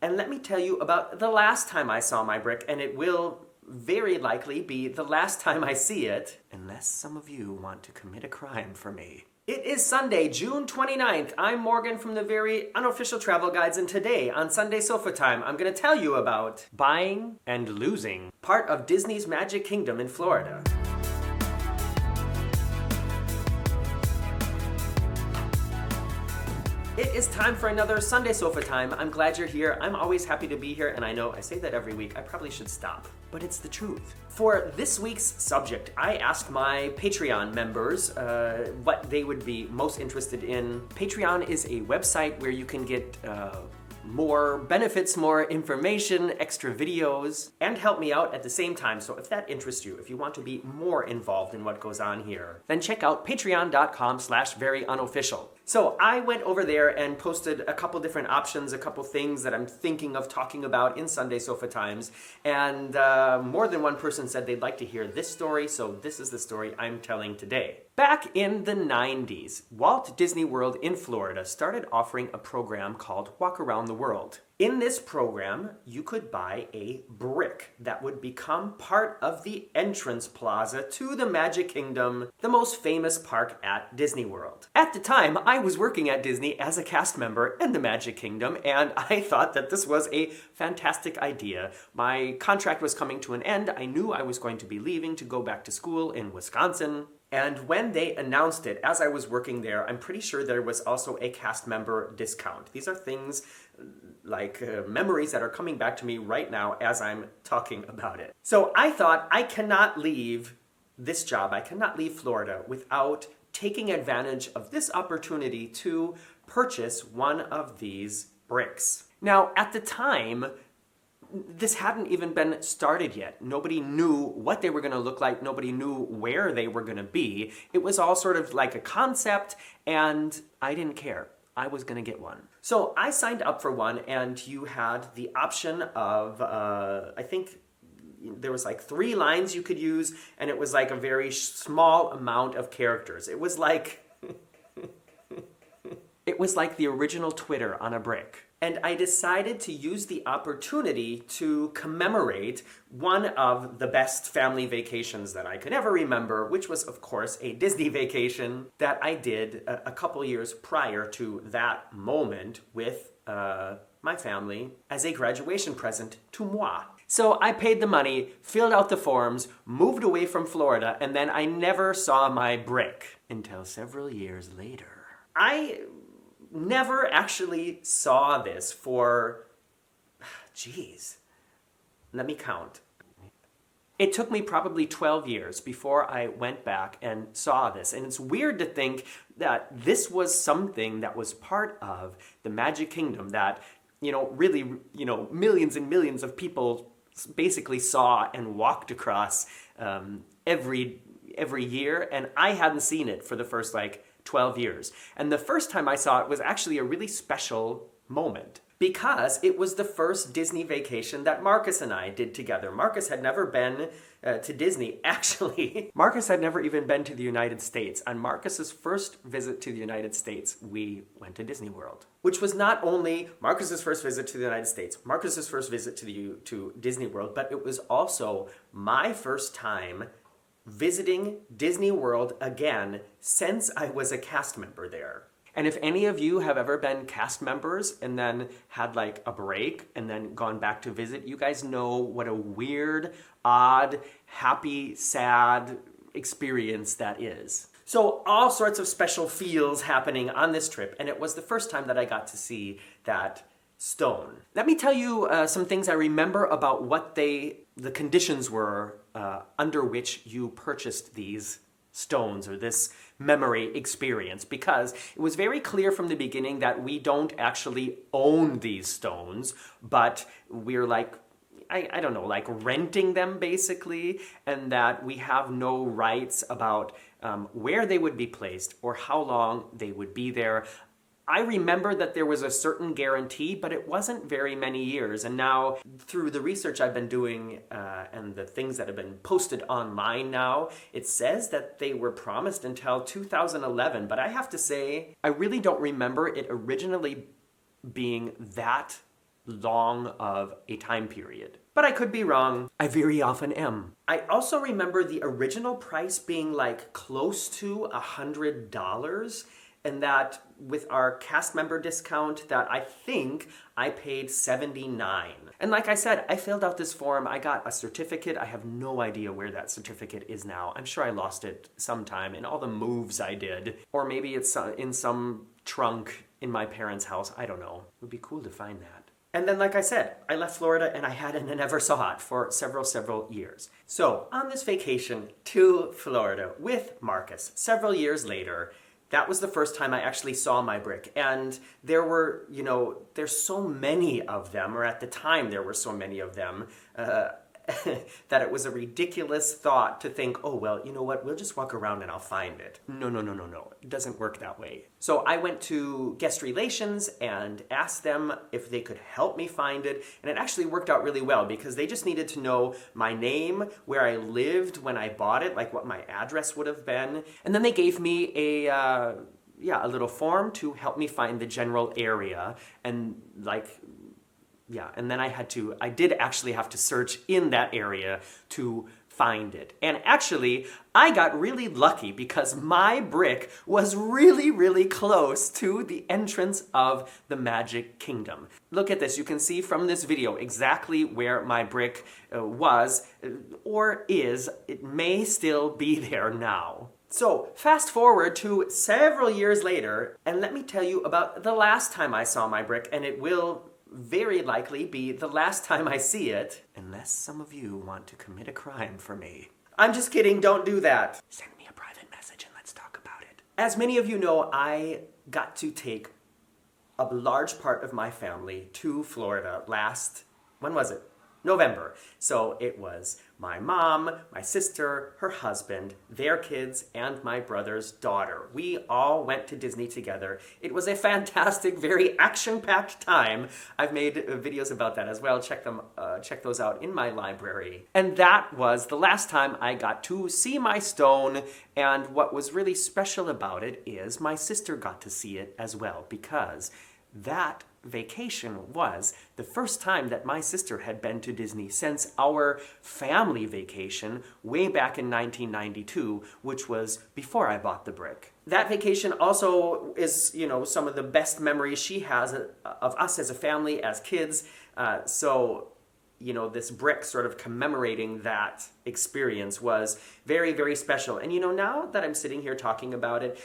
And let me tell you about the last time I saw my brick, and it will very likely be the last time I see it, unless some of you want to commit a crime for me. It is Sunday, June 29th. I'm Morgan from the very unofficial travel guides, and today on Sunday Sofatime, I'm going to tell you about buying and losing part of Disney's Magic Kingdom in Florida. It is time for another Sunday Sofatime. I'm glad you're here. I'm always happy to be here, and I know I say that every week. I probably should stop, but it's the truth. For this week's subject, I asked my Patreon members what they would be most interested in. Patreon is a website where you can get more benefits, more information, extra videos, and help me out at the same time. So if that interests you, if you want to be more involved in what goes on here, then check out patreon.com/veryunofficial. So I went over there and posted a couple different options, a couple things that I'm thinking of talking about in Sunday Sofa Times, and more than one person said they'd like to hear this story, so this is the story I'm telling today. Back in the 90s, Walt Disney World in Florida started offering a program called Walk Around the World. In this program, you could buy a brick that would become part of the entrance plaza to the Magic Kingdom, the most famous park at Disney World. At the time, I was working at Disney as a cast member in the Magic Kingdom, and I thought that this was a fantastic idea. My contract was coming to an end. I knew I was going to be leaving to go back to school in Wisconsin. And when they announced it, as I was working there, I'm pretty sure there was also a cast member discount. These are things like memories that are coming back to me right now as I'm talking about it. So I thought, I cannot leave this job, I cannot leave Florida without taking advantage of this opportunity to purchase one of these bricks. Now, at the time, this hadn't even been started yet. Nobody knew what they were going to look like. Nobody knew where they were going to be. It was all sort of like a concept, and I didn't care. I was going to get one. So I signed up for one, and you had the option of, I think there was like 3 lines you could use, and it was like a very small amount of characters. It was like, it was like the original Twitter on a brick. And I decided to use the opportunity to commemorate one of the best family vacations that I could ever remember, which was, of course, a Disney vacation that I did a couple years prior to that moment with my family as a graduation present to moi. So I paid the money, filled out the forms, moved away from Florida, and then I never saw my brick until several years later. I never actually saw this for, let me count. It took me probably 12 years before I went back and saw this. And it's weird to think that this was something that was part of the Magic Kingdom that, really, millions and millions of people basically saw and walked across every year. And I hadn't seen it for the first 12 years. And the first time I saw it was actually a really special moment because it was the first Disney vacation that Marcus and I did together. Marcus had never been to Disney. Actually, Marcus had never even been to the United States. On Marcus's first visit to the United States, we went to Disney World, which was not only Marcus's first visit to the United States, Marcus's first visit to Disney World, but it was also my first time visiting Disney World again since I was a cast member there. And if any of you have ever been cast members and then had a break and then gone back to visit, you guys know what a weird, odd, happy, sad experience that is. So all sorts of special feels happening on this trip, and it was the first time that I got to see that stone. Let me tell you some things I remember about what the conditions were under which you purchased these stones or this memory experience, because it was very clear from the beginning that we don't actually own these stones, but we're I don't know, renting them basically, and that we have no rights about where they would be placed or how long they would be there. I remember that there was a certain guarantee, but it wasn't very many years. And now, through the research I've been doing and the things that have been posted online now, it says that they were promised until 2011. But I have to say, I really don't remember it originally being that long of a time period. But I could be wrong. I very often am. I also remember the original price being like close to $100, and that with our cast member discount that I think I paid $79. And like I said, I filled out this form. I got a certificate. I have no idea where that certificate is now. I'm sure I lost it sometime in all the moves I did. Or maybe it's in some trunk in my parents' house. I don't know. It would be cool to find that. And then, like I said, I left Florida and I hadn't and never saw it for several years. So on this vacation to Florida with Marcus, several years later, that was the first time I actually saw my brick. And there were, there's so many of them, or at the time there were so many of them, that it was a ridiculous thought to think, oh, well, you know what, we'll just walk around and I'll find it. No. It doesn't work that way. So I went to guest relations and asked them if they could help me find it. And it actually worked out really well because they just needed to know my name, where I lived when I bought it, like what my address would have been. And then they gave me a little form to help me find the general area and and then I did actually have to search in that area to find it. And actually, I got really lucky because my brick was really close to the entrance of the Magic Kingdom. Look at this. You can see from this video exactly where my brick was or is. It may still be there now. So, fast forward to several years later, and let me tell you about the last time I saw my brick, and it will very likely be the last time I see it, unless some of you want to commit a crime for me. I'm just kidding, don't do that. Send me a private message and let's talk about it. As many of you know, I got to take a large part of my family to Florida when was it? November. So it was my mom, my sister, her husband, their kids, and my brother's daughter. We all went to Disney together. It was a fantastic, very action-packed time. I've made videos about that as well. Check those out in my library. And that was the last time I got to see my stone. And what was really special about it is my sister got to see it as well, because that vacation was the first time that my sister had been to Disney since our family vacation way back in 1992, which was before I bought the brick. That vacation also is, some of the best memories she has of us as a family, as kids. This brick sort of commemorating that experience was very, very special. And now that I'm sitting here talking about it,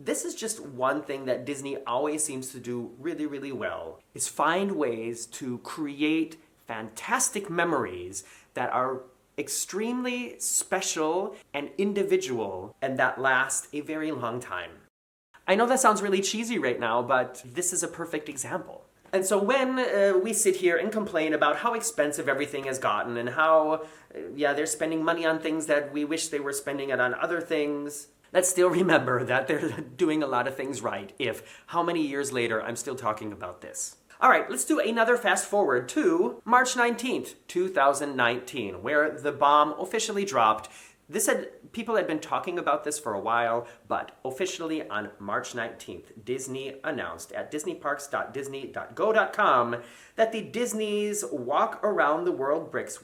this is just one thing that Disney always seems to do really, really well, is find ways to create fantastic memories that are extremely special and individual and that last a very long time. I know that sounds really cheesy right now, but this is a perfect example. And so when we sit here and complain about how expensive everything has gotten and how, they're spending money on things that we wish they were spending it on other things, let's still remember that they're doing a lot of things right if how many years later I'm still talking about this. All right, let's do another fast forward to March 19th, 2019, where the bomb officially dropped. People had been talking about this for a while, but officially on March 19th, Disney announced at disneyparks.disney.go.com that the Disney's Walk Around the World bricks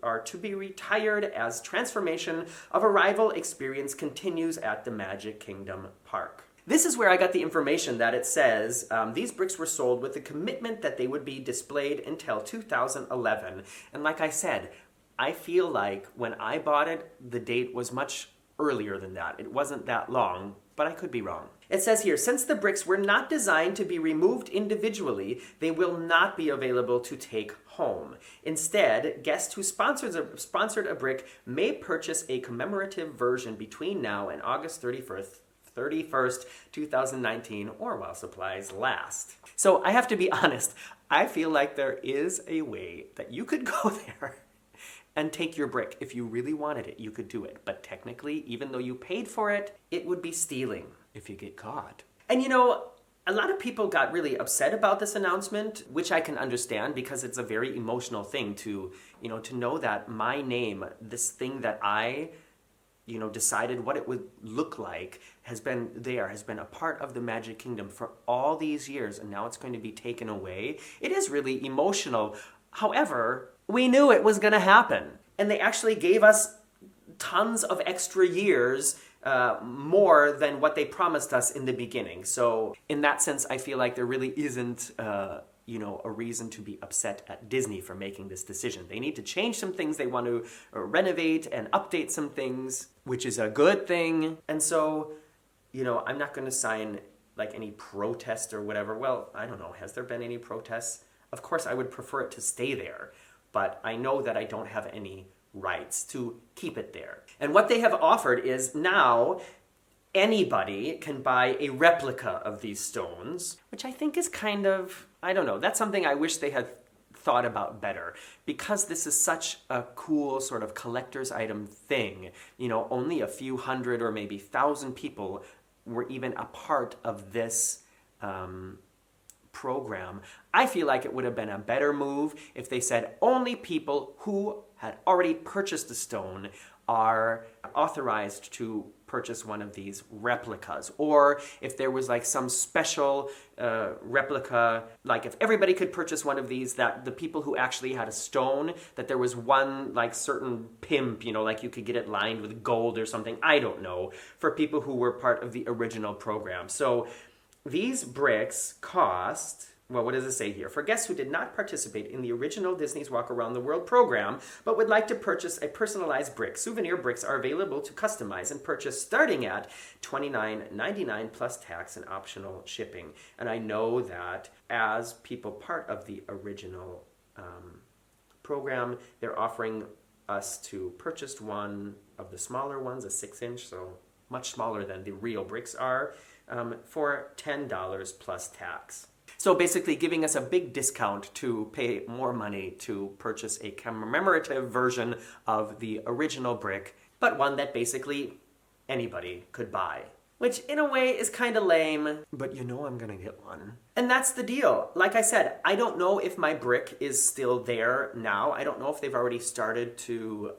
are to be retired as transformation of arrival experience continues at the Magic Kingdom Park. This is where I got the information that it says these bricks were sold with the commitment that they would be displayed until 2011. And like I said, I feel like when I bought it, the date was much earlier than that. It wasn't that long, but I could be wrong. It says here, since the bricks were not designed to be removed individually, they will not be available to take home. Instead, guests who sponsored a brick may purchase a commemorative version between now and August 31st, 2019, or while supplies last. So I have to be honest, I feel like there is a way that you could go there and take your brick. If you really wanted it, you could do it. But technically, even though you paid for it, it would be stealing if you get caught. And a lot of people got really upset about this announcement, which I can understand because it's a very emotional thing to know that my name, this thing that I decided what it would look like, has been a part of the Magic Kingdom for all these years, and now it's going to be taken away. It is really emotional. However, we knew it was going to happen, and they actually gave us tons of extra years, more than what they promised us in the beginning. So in that sense, I feel like there really isn't a reason to be upset at Disney for making this decision. They need to change some things. They want to renovate and update some things, which is a good thing. And so, I'm not going to sign like any protest or whatever. Well, I don't know. Has there been any protests? Of course, I would prefer it to stay there, but I know that I don't have any rights to keep it there. And what they have offered is now anybody can buy a replica of these stones, which I think is kind of, I don't know, that's something I wish they had thought about better, because this is such a cool sort of collector's item thing. Only a few hundred or maybe 1,000 people were even a part of this program. I feel like it would have been a better move if they said only people who had already purchased the stone are authorized to purchase one of these replicas. Or if there was like some special replica, like if everybody could purchase one of these, that the people who actually had a stone, that there was one like certain pimp, like you could get it lined with gold or something, I don't know, for people who were part of the original program. So these bricks cost, well, what does it say here? For guests who did not participate in the original Disney's Walk Around the World program, but would like to purchase a personalized brick, souvenir bricks are available to customize and purchase starting at $29.99 plus tax and optional shipping. And I know that as people part of the original program, they're offering us to purchase one of the smaller ones, a 6-inch, so much smaller than the real bricks are, for $10 plus tax. So basically giving us a big discount to pay more money to purchase a commemorative version of the original brick, but one that basically anybody could buy. Which in a way is kind of lame, but I'm gonna get one. And that's the deal. Like I said, I don't know if my brick is still there now. I don't know if they've already started to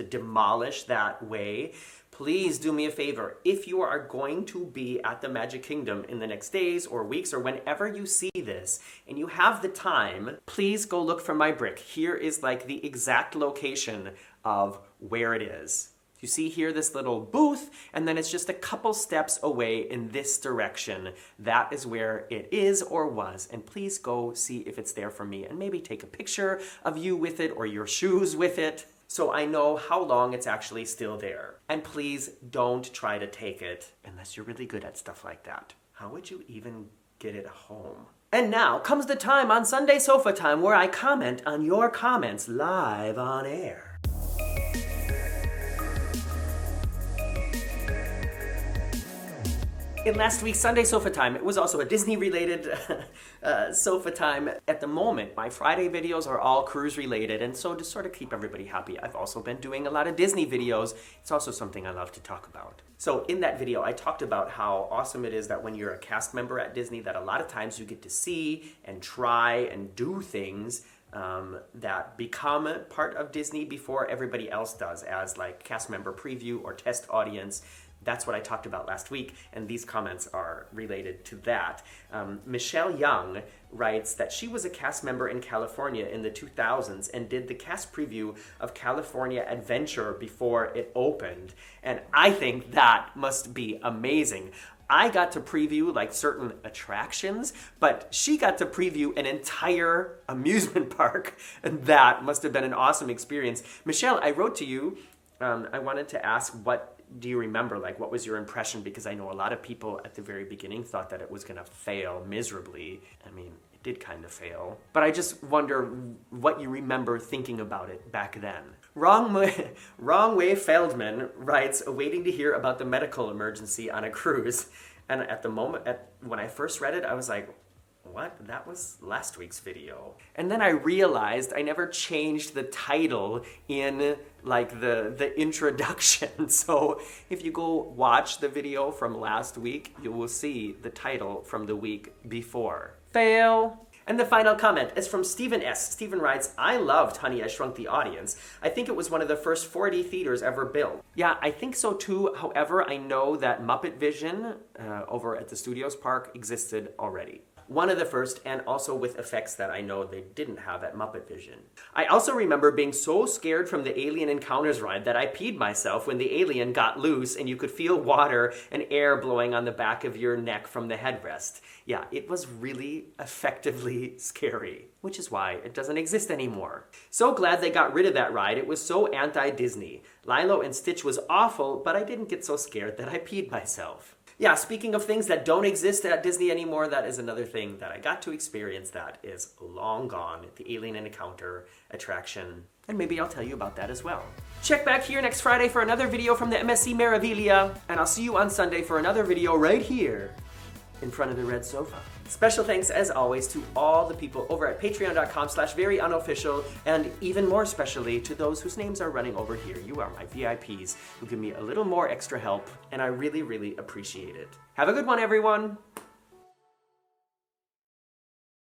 demolish that way. Please do me a favor. If you are going to be at the Magic Kingdom in the next days or weeks or whenever you see this and you have the time, please go look for my brick. Here is like the exact location of where it is. You see here this little booth, and then it's just a couple steps away in this direction. That is where it is or was, and please go see if it's there for me and maybe take a picture of you with it or your shoes with it, so I know how long it's actually still there. And please don't try to take it unless you're really good at stuff like that. How would you even get it home? And now comes the time on Sunday Sofa Time where I comment on your comments live on air. In last week's Sunday Sofa Time, it was also a Disney-related Sofa Time. At the moment, my Friday videos are all cruise-related, and so to sort of keep everybody happy, I've also been doing a lot of Disney videos. It's also something I love to talk about. So in that video, I talked about how awesome it is that when you're a cast member at Disney, that a lot of times you get to see and try and do things that become part of Disney before everybody else does, as like cast member preview or test audience. That's what I talked about last week, and these comments are related to that. Michelle Young writes that she was a cast member in California in the 2000s and did the cast preview of California Adventure before it opened. And I think that must be amazing. I got to preview like certain attractions, but she got to preview an entire amusement park, and that must have been an awesome experience. Michelle, I wrote to you. I wanted to ask, what do you remember? Like, what was your impression? Because I know a lot of people at the very beginning thought that it was going to fail miserably. I mean, it did kind of fail. But I just wonder what you remember thinking about it back then. Wrong Way Feldman writes, waiting to hear about the medical emergency on a cruise. And at the moment, when I first read it, I was like, what? That was last week's video. And then I realized I never changed the title in like the introduction. So if you go watch the video from last week, you will see the title from the week before. Fail. And the final comment is from Stephen S. Stephen writes, I loved Honey, I Shrunk the Audience. I think it was one of the first 4D theaters ever built. Yeah, I think so too. However, I know that Muppet Vision over at the Studios Park existed already. One of the first, and also with effects that I know they didn't have at Muppet Vision. I also remember being so scared from the Alien Encounters ride that I peed myself when the alien got loose and you could feel water and air blowing on the back of your neck from the headrest. Yeah, it was really effectively scary, which is why it doesn't exist anymore. So glad they got rid of that ride. It was so anti-Disney. Lilo and Stitch was awful, but I didn't get so scared that I peed myself. Yeah, speaking of things that don't exist at Disney anymore, that is another thing that I got to experience that is long gone, the Alien Encounter attraction. And maybe I'll tell you about that as well. Check back here next Friday for another video from the MSC Meraviglia, and I'll see you on Sunday for another video right here in front of the red sofa. Special thanks, as always, to all the people over at patreon.com/veryunofficial, and even more specially to those whose names are running over here. You are my VIPs who give me a little more extra help, and I really, really appreciate it. Have a good one, everyone.